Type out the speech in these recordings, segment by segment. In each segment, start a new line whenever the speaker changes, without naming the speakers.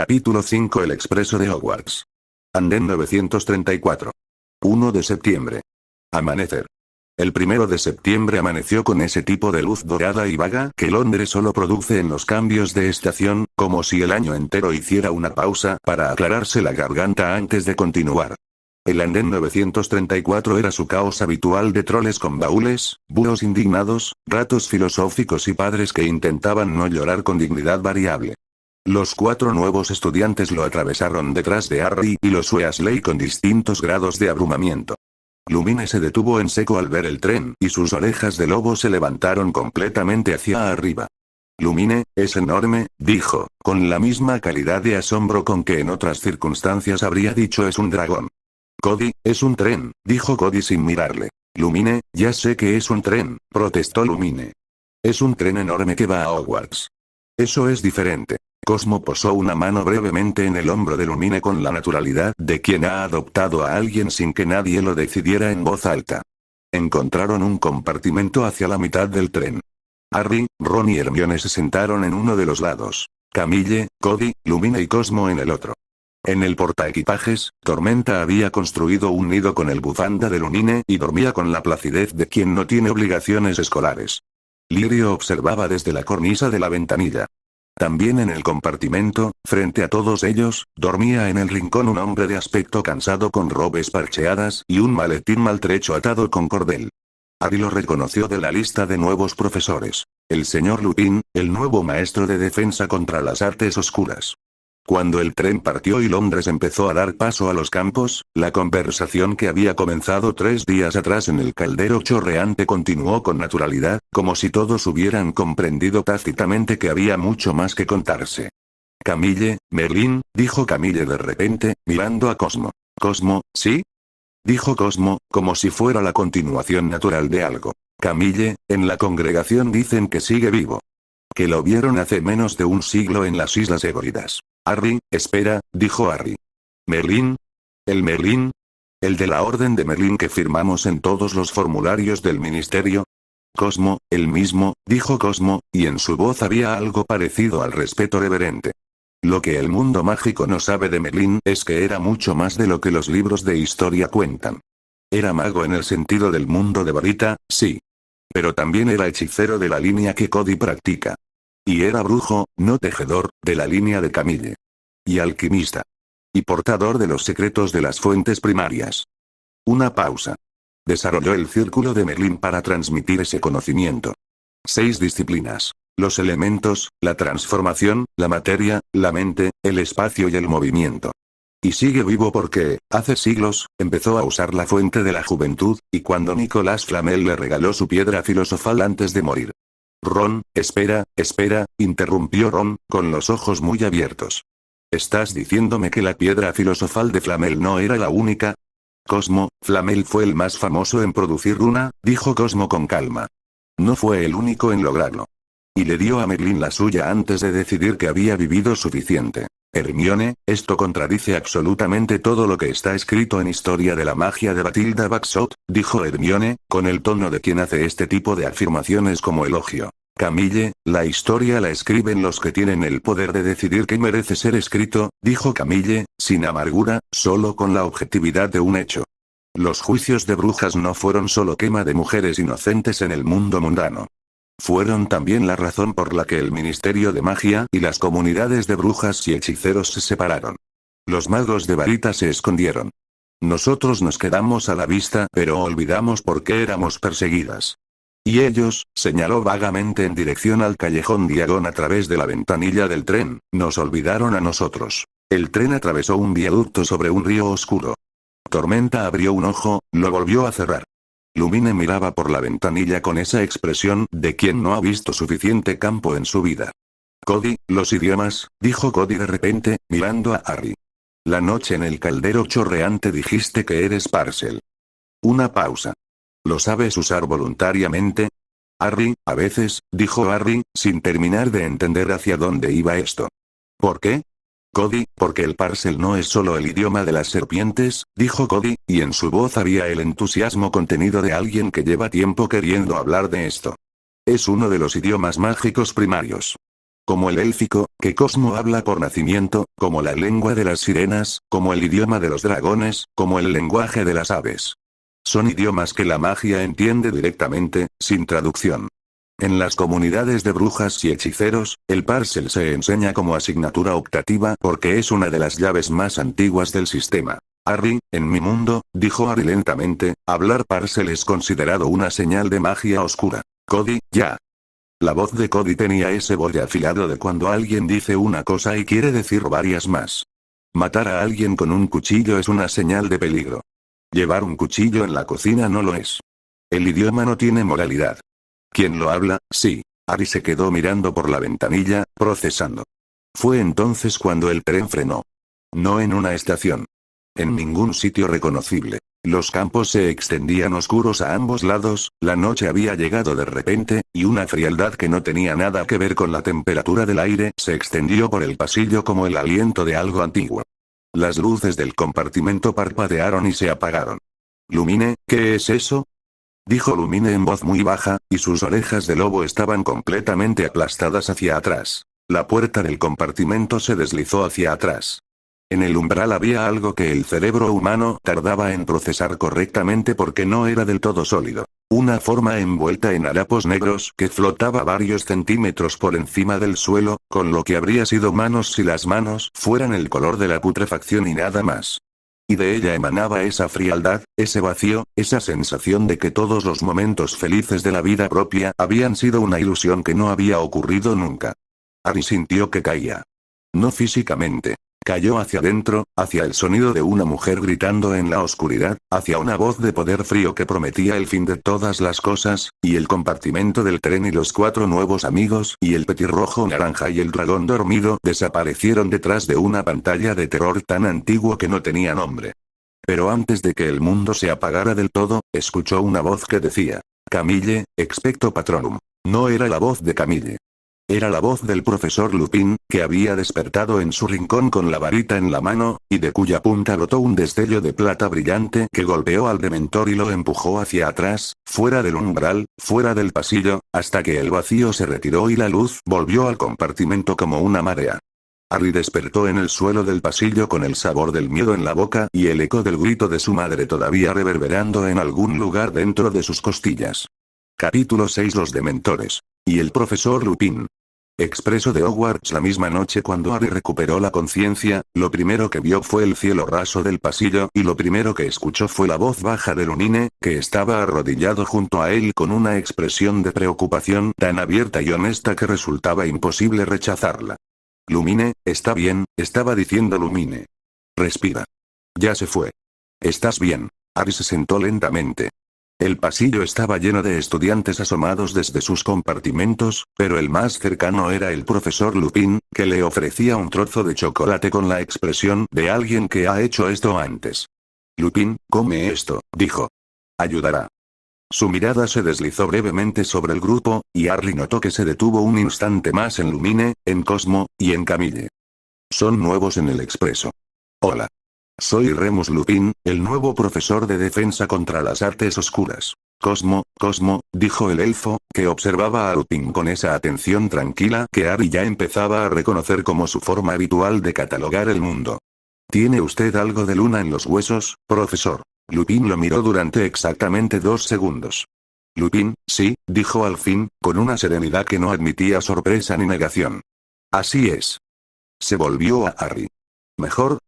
Capítulo 5 El expreso de Hogwarts. Andén 934. 1 de septiembre. Amanecer. El 1 de septiembre amaneció con ese tipo de luz dorada y vaga que Londres solo produce en los cambios de estación, como si el año entero hiciera una pausa para aclararse la garganta antes de continuar. El andén 934 era su caos habitual de troles con baúles, búhos indignados, ratos filosóficos y padres que intentaban no llorar con dignidad variable. Los 4 nuevos estudiantes lo atravesaron detrás de Harry y los Weasley con distintos grados de abrumamiento. Lumine se detuvo en seco al ver el tren y sus orejas de lobo se levantaron completamente hacia arriba. Lumine, es enorme, dijo, con la misma calidad de asombro con que en otras circunstancias habría dicho es un dragón. Cody, es un tren, dijo Cody sin mirarle. Lumine, ya sé que es un tren, protestó Lumine. Es un tren enorme que va a Hogwarts. Eso es diferente. Cosmo posó una mano brevemente en el hombro de Lumine con la naturalidad de quien ha adoptado a alguien sin que nadie lo decidiera en voz alta. Encontraron un compartimento hacia la mitad del tren. Harry, Ron y Hermione se sentaron en uno de los lados. Camille, Cody, Lumine y Cosmo en el otro. En el portaequipajes, Tormenta había construido un nido con el bufanda de Lumine y dormía con la placidez de quien no tiene obligaciones escolares. Lirio observaba desde la cornisa de la ventanilla. También en el compartimento, frente a todos ellos, dormía en el rincón un hombre de aspecto cansado con robes parcheadas y un maletín maltrecho atado con cordel. Harry lo reconoció de la lista de nuevos profesores. El señor Lupin, el nuevo maestro de defensa contra las artes oscuras. Cuando el tren partió y Londres empezó a dar paso a los campos, la conversación que había comenzado 3 días atrás en el caldero chorreante continuó con naturalidad, como si todos hubieran comprendido tácitamente que había mucho más que contarse. Camille, Merlín, dijo Camille de repente, mirando a Cosmo. Cosmo, ¿sí? Dijo Cosmo, como si fuera la continuación natural de algo. Camille, en la congregación dicen que sigue vivo. Que lo vieron hace menos de un siglo en las Islas Hégoridas. Harry, espera, dijo Harry. ¿Merlín? ¿El Merlín? ¿El de la Orden de Merlín que firmamos en todos los formularios del ministerio? Cosmo, el mismo, dijo Cosmo, y en su voz había algo parecido al respeto reverente. Lo que el mundo mágico no sabe de Merlín es que era mucho más de lo que los libros de historia cuentan. Era mago en el sentido del mundo de varita, sí. Pero también era hechicero de la línea que Cody practica. Y era brujo, no tejedor, de la línea de Camille. Y alquimista. Y portador de los secretos de las fuentes primarias. Una pausa. Desarrolló el círculo de Merlín para transmitir ese conocimiento. 6 disciplinas. Los elementos, la transformación, la materia, la mente, el espacio y el movimiento. Y sigue vivo porque, hace siglos, empezó a usar la fuente de la juventud, y cuando Nicolas Flamel le regaló su piedra filosofal antes de morir. Ron, espera, interrumpió Ron, con los ojos muy abiertos. ¿Estás diciéndome que la piedra filosofal de Flamel no era la única? Cosmo, Flamel fue el más famoso en producir una, dijo Cosmo con calma. No fue el único en lograrlo. Y le dio a Merlín la suya antes de decidir que había vivido suficiente. Hermione, esto contradice absolutamente todo lo que está escrito en Historia de la Magia de Bathilda Bagshot, dijo Hermione, con el tono de quien hace este tipo de afirmaciones como elogio. Camille, la historia la escriben los que tienen el poder de decidir qué merece ser escrito, dijo Camille, sin amargura, solo con la objetividad de un hecho. Los juicios de brujas no fueron solo quema de mujeres inocentes en el mundo mundano. Fueron también la razón por la que el Ministerio de Magia y las comunidades de brujas y hechiceros se separaron. Los magos de varita se escondieron. Nosotros nos quedamos a la vista pero olvidamos por qué éramos perseguidas. Y ellos, señaló vagamente en dirección al callejón Diagon a través de la ventanilla del tren, nos olvidaron a nosotros. El tren atravesó un viaducto sobre un río oscuro. Tormenta abrió un ojo, lo volvió a cerrar. Lumine miraba por la ventanilla con esa expresión de quien no ha visto suficiente campo en su vida. Cody, los idiomas, dijo Cody de repente, mirando a Harry. La noche en el caldero chorreante dijiste que eres Parcel. Una pausa. ¿Lo sabes usar voluntariamente? Harry, a veces, dijo Harry, sin terminar de entender hacia dónde iba esto. ¿Por qué? Cody, porque el Parcel no es solo el idioma de las serpientes, dijo Cody, y en su voz había el entusiasmo contenido de alguien que lleva tiempo queriendo hablar de esto. Es uno de los idiomas mágicos primarios. como el élfico, que Cosmo habla por nacimiento, como la lengua de las sirenas, como el idioma de los dragones, como el lenguaje de las aves. Son idiomas que la magia entiende directamente, sin traducción. En las comunidades de brujas y hechiceros, el Parcel se enseña como asignatura optativa porque es una de las llaves más antiguas del sistema. Harry, en mi mundo, dijo Harry lentamente, hablar Parcel es considerado una señal de magia oscura. Cody, ya. La voz de Cody tenía ese borde afilado de cuando alguien dice una cosa y quiere decir varias más. Matar a alguien con un cuchillo es una señal de peligro. Llevar un cuchillo en la cocina no lo es. El idioma no tiene moralidad. ¿Quién lo habla? Sí. Harry se quedó mirando por la ventanilla, procesando. Fue entonces cuando el tren frenó. No en una estación. En ningún sitio reconocible. Los campos se extendían oscuros a ambos lados, la noche había llegado de repente, y una frialdad que no tenía nada que ver con la temperatura del aire se extendió por el pasillo como el aliento de algo antiguo. Las luces del compartimento parpadearon y se apagaron. «Lumine, ¿qué es eso?», dijo Lumine en voz muy baja, y sus orejas de lobo estaban completamente aplastadas hacia atrás. La puerta del compartimento se deslizó hacia atrás. En el umbral había algo que el cerebro humano tardaba en procesar correctamente porque no era del todo sólido. Una forma envuelta en harapos negros que flotaba varios centímetros por encima del suelo, con lo que habría sido manos si las manos fueran el color de la putrefacción y nada más. Y de ella emanaba esa frialdad, ese vacío, esa sensación de que todos los momentos felices de la vida propia habían sido una ilusión que no había ocurrido nunca. Harry sintió que caía. No físicamente. Cayó hacia adentro, hacia el sonido de una mujer gritando en la oscuridad, hacia una voz de poder frío que prometía el fin de todas las cosas, y el compartimento del tren y los 4 nuevos amigos y el petirrojo naranja y el dragón dormido desaparecieron detrás de una pantalla de terror tan antiguo que no tenía nombre. Pero antes de que el mundo se apagara del todo, escuchó una voz que decía, Camille, expecto patronum. No era la voz de Camille. Era la voz del profesor Lupin, que había despertado en su rincón con la varita en la mano, y de cuya punta brotó un destello de plata brillante que golpeó al dementor y lo empujó hacia atrás, fuera del umbral, fuera del pasillo, hasta que el vacío se retiró y la luz volvió al compartimento como una marea. Harry despertó en el suelo del pasillo con el sabor del miedo en la boca y el eco del grito de su madre todavía reverberando en algún lugar dentro de sus costillas. Capítulo 6. Los dementores. Y el profesor Lupin. Expreso de Hogwarts. La misma noche cuando Harry recuperó la conciencia, lo primero que vio fue el cielo raso del pasillo y lo primero que escuchó fue la voz baja de Lumine, que estaba arrodillado junto a él con una expresión de preocupación tan abierta y honesta que resultaba imposible rechazarla. Lumine, está bien, estaba diciendo Lumine. Respira. Ya se fue. ¿Estás bien? Harry se sentó lentamente. El pasillo estaba lleno de estudiantes asomados desde sus compartimentos, pero el más cercano era el profesor Lupin, que le ofrecía un trozo de chocolate con la expresión de alguien que ha hecho esto antes. Lupin, come esto, dijo. Ayudará. Su mirada se deslizó brevemente sobre el grupo, y Harry notó que se detuvo un instante más en Lumine, en Cosmo, y en Camille. Son nuevos en el expreso. Hola. Soy Remus Lupin, el nuevo profesor de defensa contra las artes oscuras. Cosmo, dijo el elfo, que observaba a Lupin con esa atención tranquila que Harry ya empezaba a reconocer como su forma habitual de catalogar el mundo. ¿Tiene usted algo de luna en los huesos, profesor? Lupin lo miró durante exactamente 2 segundos. Lupin, sí, dijo al fin, con una serenidad que no admitía sorpresa ni negación. Así es. Se volvió a Harry. ¿Mejor?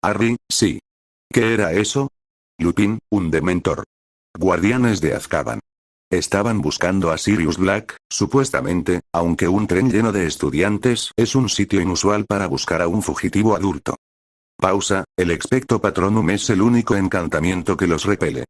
Harry, sí. ¿Qué era eso? Lupin, un dementor. Guardianes de Azkaban. Estaban buscando a Sirius Black, supuestamente, aunque un tren lleno de estudiantes es un sitio inusual para buscar a un fugitivo adulto. Pausa, el expecto patronum es el único encantamiento que los repele.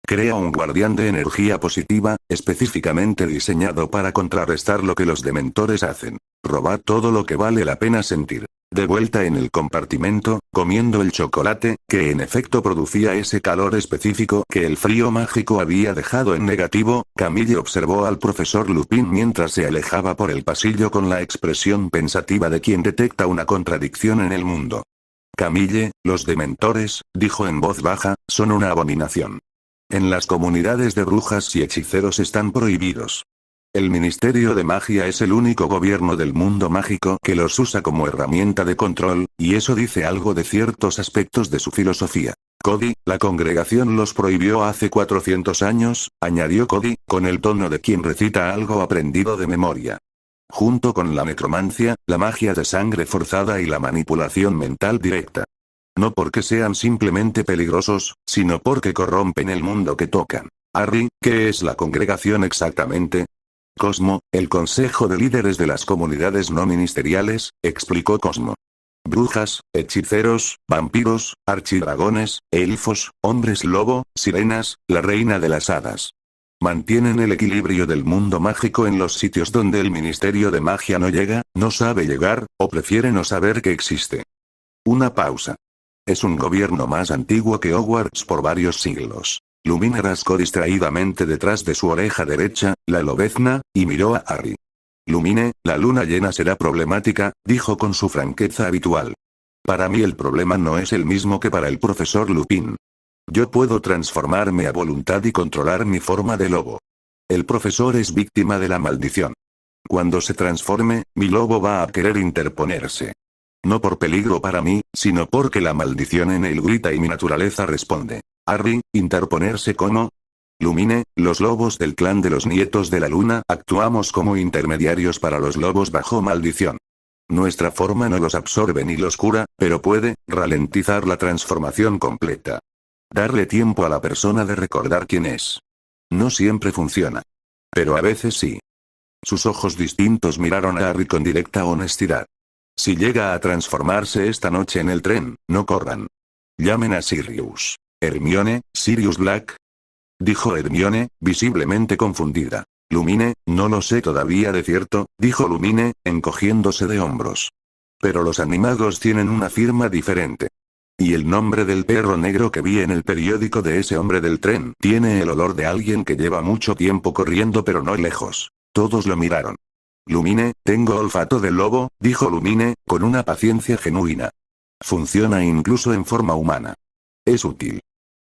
Crea un guardián de energía positiva, específicamente diseñado para contrarrestar lo que los dementores hacen. Robar todo lo que vale la pena sentir. De vuelta en el compartimento, comiendo el chocolate, que en efecto producía ese calor específico que el frío mágico había dejado en negativo, Camille observó al profesor Lupin mientras se alejaba por el pasillo con la expresión pensativa de quien detecta una contradicción en el mundo. Camille, los dementores, dijo en voz baja, son una abominación. En las comunidades de brujas y hechiceros están prohibidos. El Ministerio de Magia es el único gobierno del mundo mágico que los usa como herramienta de control, y eso dice algo de ciertos aspectos de su filosofía. Cody, la congregación los prohibió hace 400 años, añadió Cody, con el tono de quien recita algo aprendido de memoria. Junto con la necromancia, la magia de sangre forzada y la manipulación mental directa. No porque sean simplemente peligrosos, sino porque corrompen el mundo que tocan. Harry, ¿qué es la congregación exactamente? Cosmo, el consejo de líderes de las comunidades no ministeriales, explicó Cosmo. Brujas, hechiceros, vampiros, archidragones, elfos, hombres lobo, sirenas, la reina de las hadas. Mantienen el equilibrio del mundo mágico en los sitios donde el Ministerio de Magia no llega, no sabe llegar, o prefiere no saber que existe. Una pausa. Es un gobierno más antiguo que Hogwarts por varios siglos. Lumine rascó distraídamente detrás de su oreja derecha, la lobezna, y miró a Harry. Lumine, la luna llena será problemática, dijo con su franqueza habitual. Para mí el problema no es el mismo que para el profesor Lupin. Yo puedo transformarme a voluntad y controlar mi forma de lobo. El profesor es víctima de la maldición. Cuando se transforme, mi lobo va a querer interponerse. No por peligro para mí, sino porque la maldición en él grita y mi naturaleza responde. Harry, ¿interponerse cómo? Lumine, los lobos del clan de los nietos de la luna actuamos como intermediarios para los lobos bajo maldición. Nuestra forma no los absorbe ni los cura, pero puede ralentizar la transformación completa. Darle tiempo a la persona de recordar quién es. No siempre funciona. Pero a veces sí. Sus ojos distintos miraron a Harry con directa honestidad. Si llega a transformarse esta noche en el tren, no corran. Llamen a Sirius. Hermione, ¿Sirius Black? Dijo Hermione, visiblemente confundida. Lumine, no lo sé todavía de cierto, dijo Lumine, encogiéndose de hombros. Pero los animagos tienen una firma diferente. Y el nombre del perro negro que vi en el periódico de ese hombre del tren tiene el olor de alguien que lleva mucho tiempo corriendo pero no lejos. Todos lo miraron. Lumine, tengo olfato de lobo, dijo Lumine, con una paciencia genuina. Funciona incluso en forma humana. Es útil.